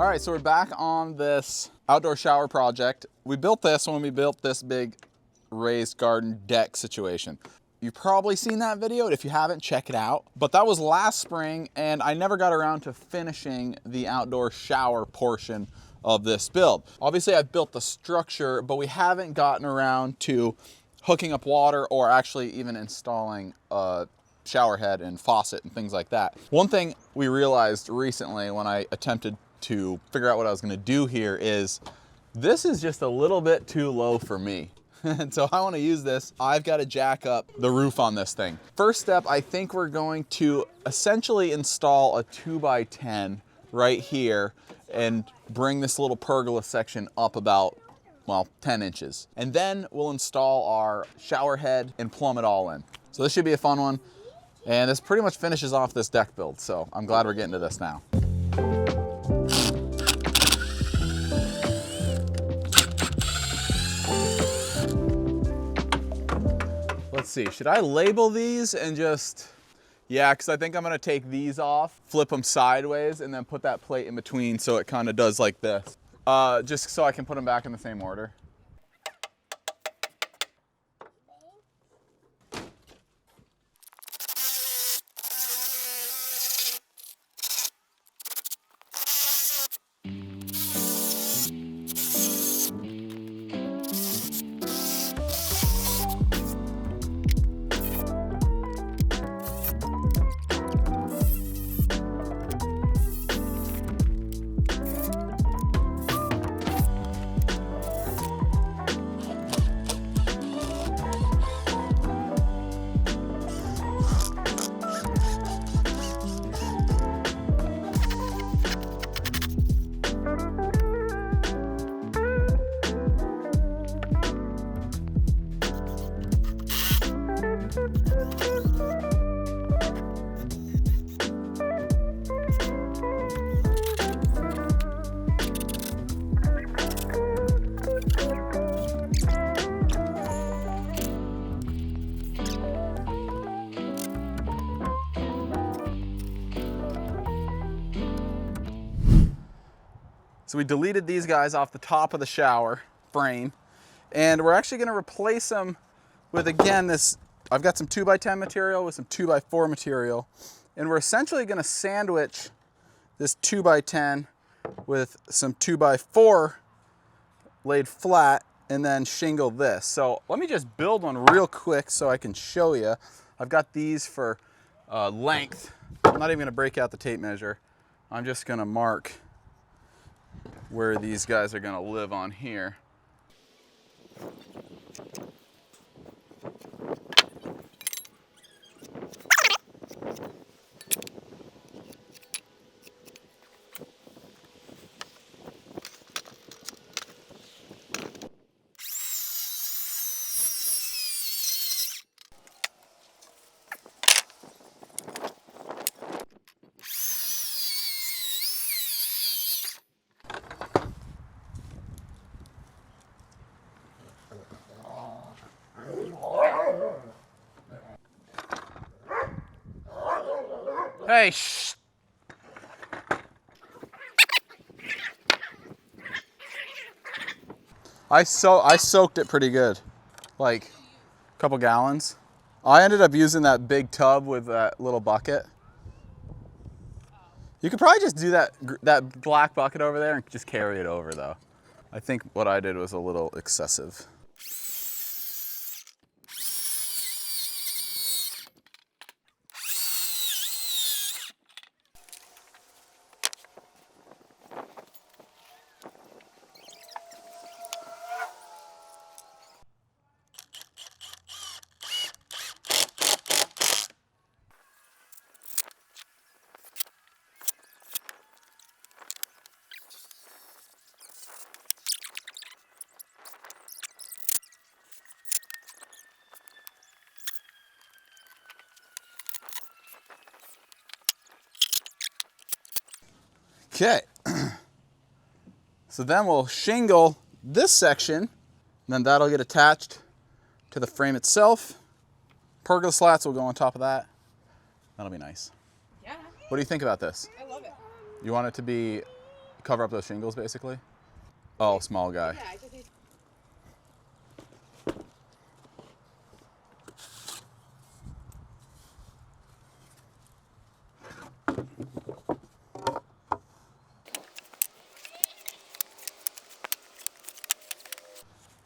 All right, so we're back on this outdoor shower project. We built this when we built this big raised garden deck situation. You've probably seen that video. If you haven't, check it out. But that was last spring, and I never got around to finishing the outdoor shower portion of this build. Obviously, I've built the structure, but we haven't gotten around to hooking up water or actually even installing a shower head and faucet and things like that. One thing we realized recently when I attempted to figure out what I was gonna do here is this is just a little bit too low for me. And so I wanna use this. I've gotta jack up the roof on this thing. First step, I think we're going to essentially install a 2x10 right here and bring this little pergola section up about, well, 10 inches. And then we'll install our shower head and plumb it all in. So this should be a fun one. And this pretty much finishes off this deck build. So I'm glad we're getting to this now. Let's see, should I label these and just, yeah, because I think I'm gonna take these off, flip them sideways, and then put that plate in between so it kind of does like this. Just so I can put them back in the same order. So we deleted these guys off the top of the shower frame, and we're actually gonna replace them with, again, this, I've got some 2x10 material with some 2x4 material, and we're essentially gonna sandwich this 2x10 with some 2x4 laid flat and then shingle this. So let me just build one real quick so I can show you. I've got these for length. I'm not even gonna break out the tape measure. I'm just gonna mark where these guys are gonna live on here. Hey, shh. I soaked it pretty good, like a couple gallons. I ended up using that big tub with that little bucket. You could probably just do that black bucket over there and just carry it over though. I think what I did was a little excessive. Okay, so then we'll shingle this section, and then that'll get attached to the frame itself. Pergola slats will go on top of that. That'll be nice. Yeah. What do you think about this? I love it. You want it to be cover up those shingles, basically? Oh, small guy. Yeah, I just need...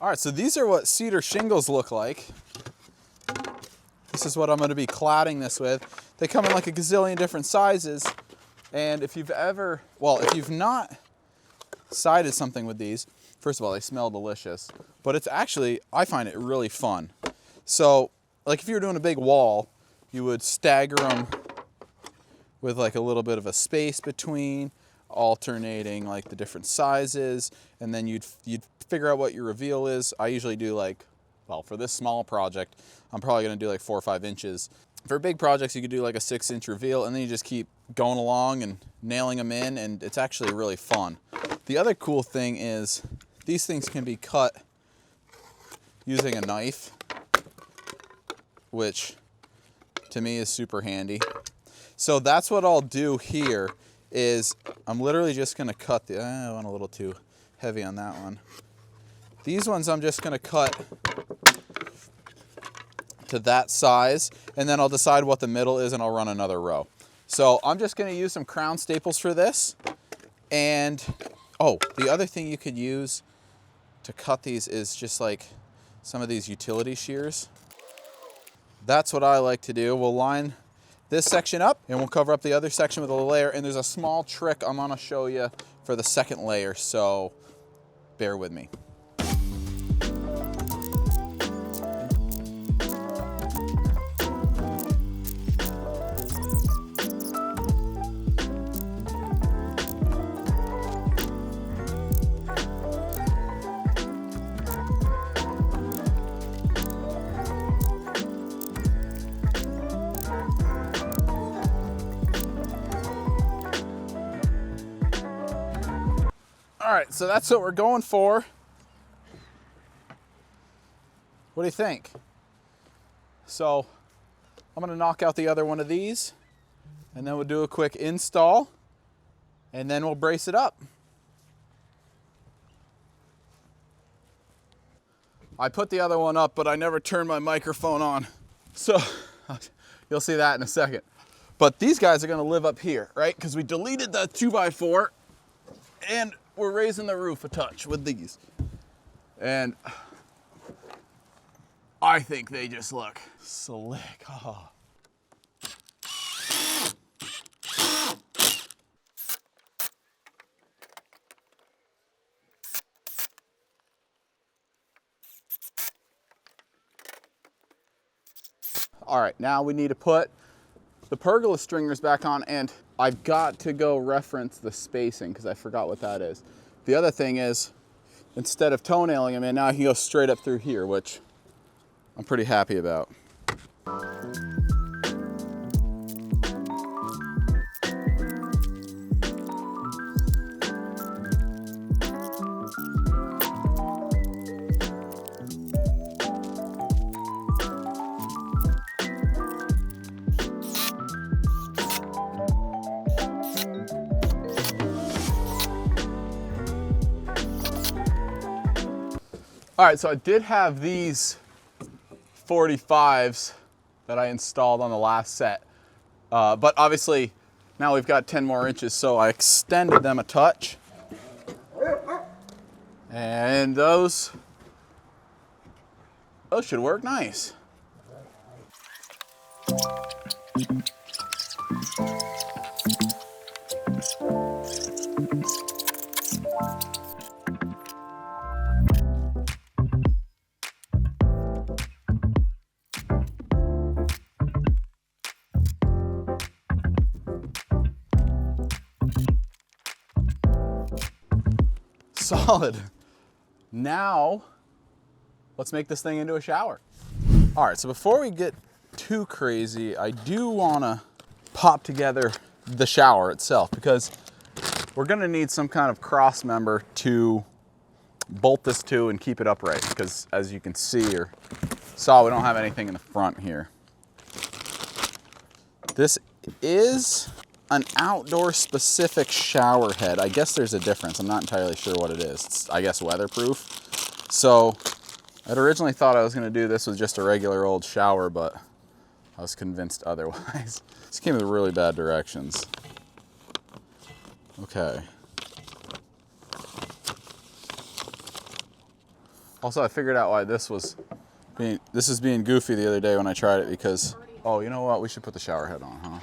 All right, so these are what cedar shingles look like. This is what I'm going to be cladding this with. They come in like a gazillion different sizes. And if you've ever, well, if you've not sided something with these, first of all, they smell delicious, but it's actually, I find it really fun. So, like if you were doing a big wall, you would stagger them with like a little bit of a space between, alternating like the different sizes, and then you'd figure out what your reveal is. I usually do like, well, for this small project, I'm probably gonna do like 4 or 5 inches. For big projects, you could do like a 6-inch reveal, and then you just keep going along and nailing them in, and it's actually really fun. The other cool thing is these things can be cut using a knife, which to me is super handy. So that's what I'll do here is I'm literally just gonna cut the, I went a little too heavy on that one. These ones I'm just gonna cut to that size, and then I'll decide what the middle is and I'll run another row. So I'm just gonna use some crown staples for this. And, oh, the other thing you could use to cut these is just like some of these utility shears. That's what I like to do. We'll line this section up and we'll cover up the other section with a layer. And there's a small trick I'm gonna show you for the second layer, so bear with me. All right, so that's what we're going for. What do you think? So I'm gonna knock out the other one of these, and then we'll do a quick install, and then we'll brace it up. I put the other one up, but I never turned my microphone on. So you'll see that in a second. But these guys are gonna live up here, right? Because we deleted the 2x4, and we're raising the roof a touch with these. And I think they just look slick. Oh. All right, now we need to put the pergola stringers back on, and I've got to go reference the spacing because I forgot what that is. The other thing is, instead of toenailing them in, now he goes straight up through here, which I'm pretty happy about. All right, so I did have these 45s that I installed on the last set, but obviously now we've got 10 more inches, so I extended them a touch, and those should work nice. Solid. Now, let's make this thing into a shower. All right, so before we get too crazy, I do wanna pop together the shower itself because we're gonna need some kind of cross member to bolt this to and keep it upright because as you can see or saw, we don't have anything in the front here. This is an outdoor specific shower head. I guess there's a difference. I'm not entirely sure what it is. It's, I guess, weatherproof. So I'd originally thought I was gonna do this with just a regular old shower, but I was convinced otherwise. This came with really bad directions. Okay. Also, I figured out why this is being goofy the other day when I tried it, because, oh, you know what? We should put the shower head on, huh?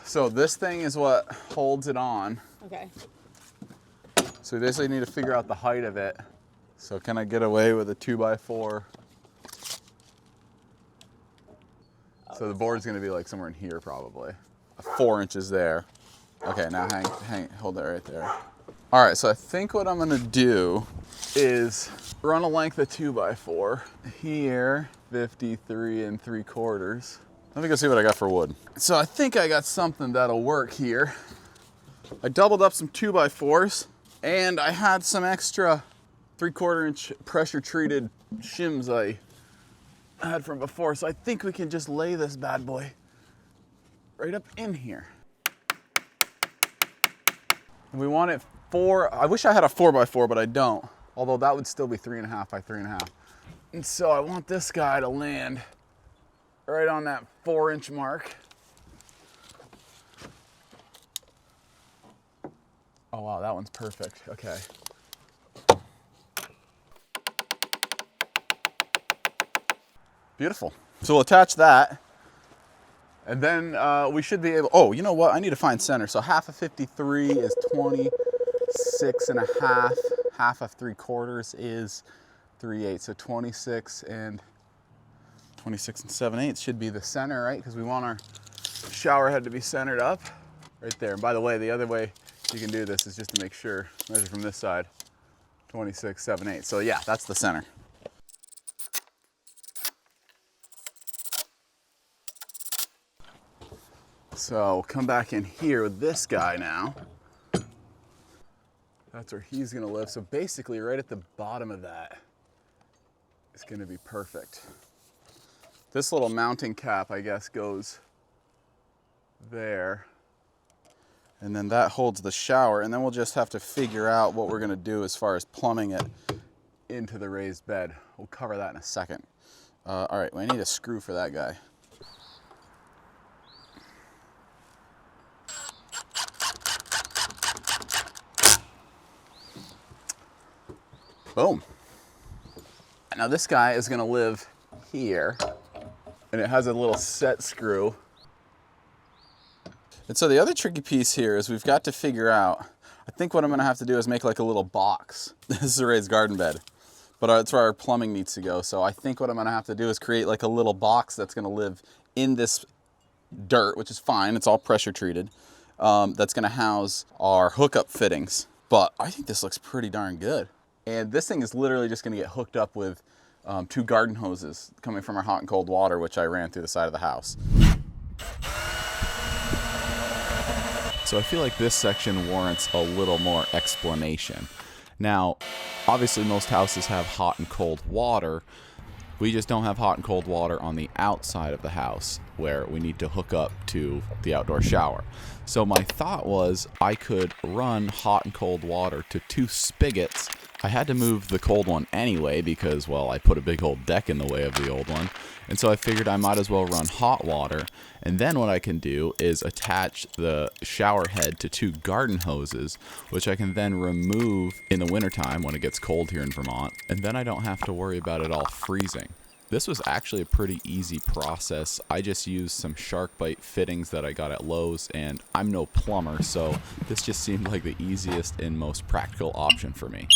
So this thing is what holds it on. Okay. So we basically need to figure out the height of it. So can I get away with a 2x4? So the board's gonna be like somewhere in here probably. 4 inches there. Okay, now hold that right there. All right, so I think what I'm gonna do is run a length of 2x4 here, 53 3/4. Let me go see what I got for wood. So I think I got something that'll work here. I doubled up some 2x4s, and I had some extra 3/4 inch pressure treated shims I had from before. So I think we can just lay this bad boy right up in here. And we want it I wish I had a 4x4, but I don't. Although that would still be 3.5 by 3.5. And so I want this guy to land right on that 4-inch mark. Oh wow, that one's perfect. Okay. Beautiful. So we'll attach that. And then we should be able, oh, you know what? I need to find center. So half of 53 is 26.5. Half of 3/4 is 3/8. So 26 and 7/8 should be the center, right? Because we want our shower head to be centered up right there. And by the way, the other way you can do this is just to make sure, measure from this side, 26 7/8. So yeah, that's the center. So come back in here with this guy now. That's where he's gonna live. So basically right at the bottom of that is gonna be perfect. This little mounting cap, I guess, goes there. And then that holds the shower, and then we'll just have to figure out what we're gonna do as far as plumbing it into the raised bed. We'll cover that in a second. All right, well, I need a screw for that guy. Boom. Now this guy is gonna live here, and it has a little set screw. And so the other tricky piece here is we've got to figure out, I think what I'm gonna have to do is make like a little box. This is a raised garden bed, but that's where our plumbing needs to go. So I think what I'm gonna have to do is create like a little box that's gonna live in this dirt, which is fine, it's all pressure treated. That's gonna house our hookup fittings. But I think this looks pretty darn good. And this thing is literally just gonna get hooked up with 2 garden hoses coming from our hot and cold water, which I ran through the side of the house. So I feel like this section warrants a little more explanation. Now, obviously most houses have hot and cold water. We just don't have hot and cold water on the outside of the house where we need to hook up to the outdoor shower. So my thought was I could run hot and cold water to 2 spigots. I had to move the cold one anyway because, well, I put a big old deck in the way of the old one. And so I figured I might as well run hot water. And then what I can do is attach the shower head to 2 garden hoses, which I can then remove in the wintertime when it gets cold here in Vermont. And then I don't have to worry about it all freezing. This was actually a pretty easy process. I just used some shark bite fittings that I got at Lowe's, and I'm no plumber, so this just seemed like the easiest and most practical option for me.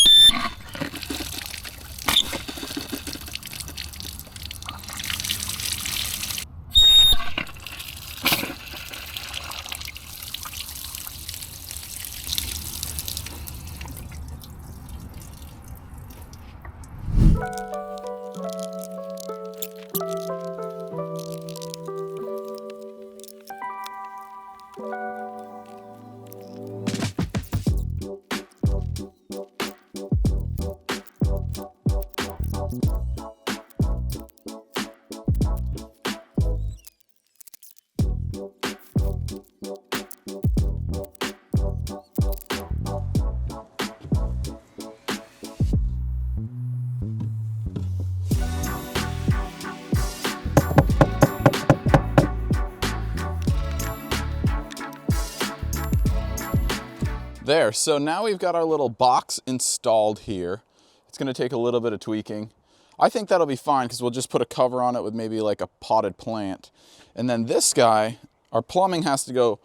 There, so now we've got our little box installed here. It's gonna take a little bit of tweaking. I think that'll be fine because we'll just put a cover on it with maybe like a potted plant. And then this guy, our plumbing has to go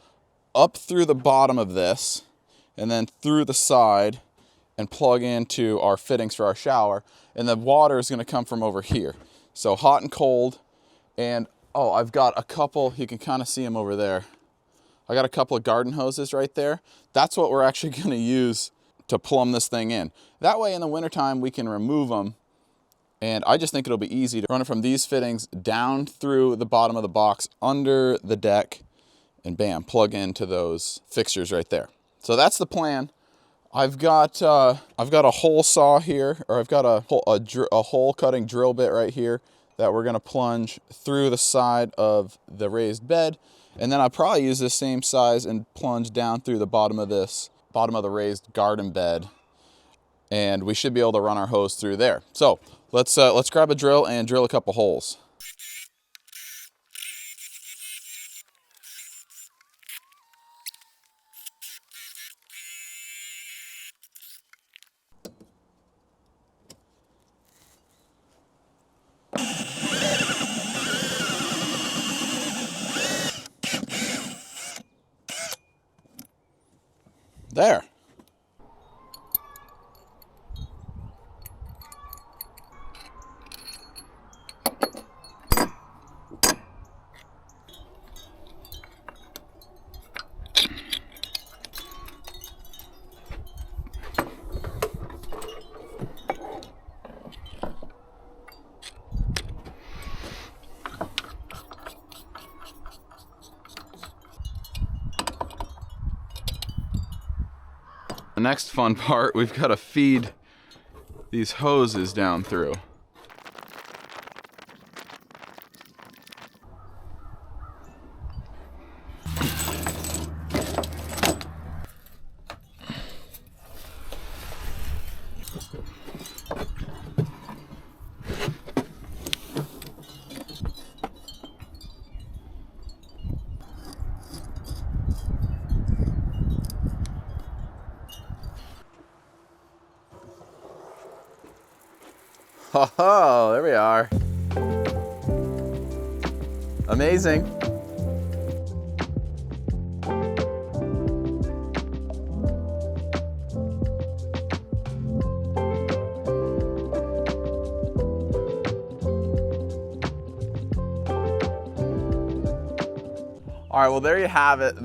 up through the bottom of this and then through the side and plug into our fittings for our shower. And the water is gonna come from over here. So hot and cold. And oh, I've got a couple, you can kind of see them over there. I got a couple of garden hoses right there. That's what we're actually gonna use to plumb this thing in. That way in the wintertime we can remove them, and I just think it'll be easy to run it from these fittings down through the bottom of the box, under the deck, and bam, plug into those fixtures right there. So that's the plan. I've got a hole saw here, or I've got a hole cutting drill bit right here that we're gonna plunge through the side of the raised bed. And then I'll probably use this same size and plunge down through the bottom of the raised garden bed. And we should be able to run our hose through there. So let's grab a drill and drill a couple holes. There. The next fun part, we've got to feed these hoses down through. Oh, there we are. Amazing. All right, well, there you have it.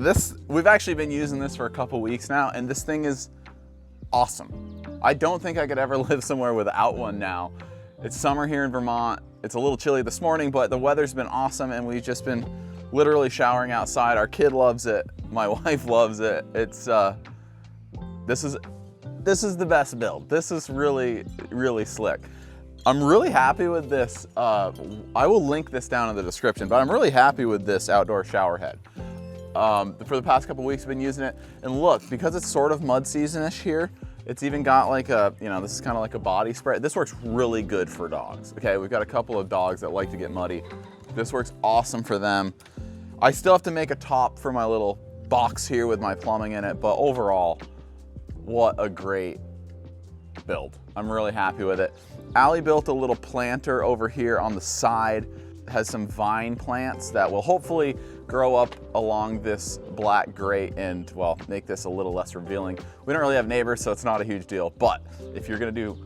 We've actually been using this for a couple weeks now, and this thing is awesome. I don't think I could ever live somewhere without one now. It's summer here in Vermont. It's a little chilly this morning, but the weather's been awesome and we've just been literally showering outside. Our kid loves it. My wife loves it. It's this is the best build. This is really, really slick. I'm really happy with this. I will link this down in the description, but I'm really happy with this outdoor shower head. For the past couple weeks I've been using it, and look, because it's sort of mud season-ish here, it's even got like a, this is kind of like a body spray. This works really good for dogs. Okay, we've got a couple of dogs that like to get muddy. This works awesome for them. I still have to make a top for my little box here with my plumbing in it, but overall, what a great build. I'm really happy with it. Allie built a little planter over here on the side. It has some vine plants that will hopefully grow up along this black grate and, well, make this a little less revealing. We don't really have neighbors, so it's not a huge deal, but if you're gonna do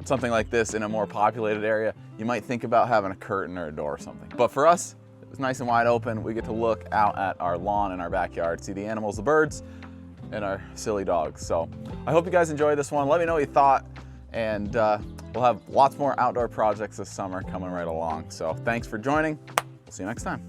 something like this in a more populated area, you might think about having a curtain or a door or something. But for us, it was nice and wide open. We get to look out at our lawn and our backyard, see the animals, the birds, and our silly dogs. So I hope you guys enjoyed this one. Let me know what you thought, and we'll have lots more outdoor projects this summer coming right along. So thanks for joining. We'll see you next time.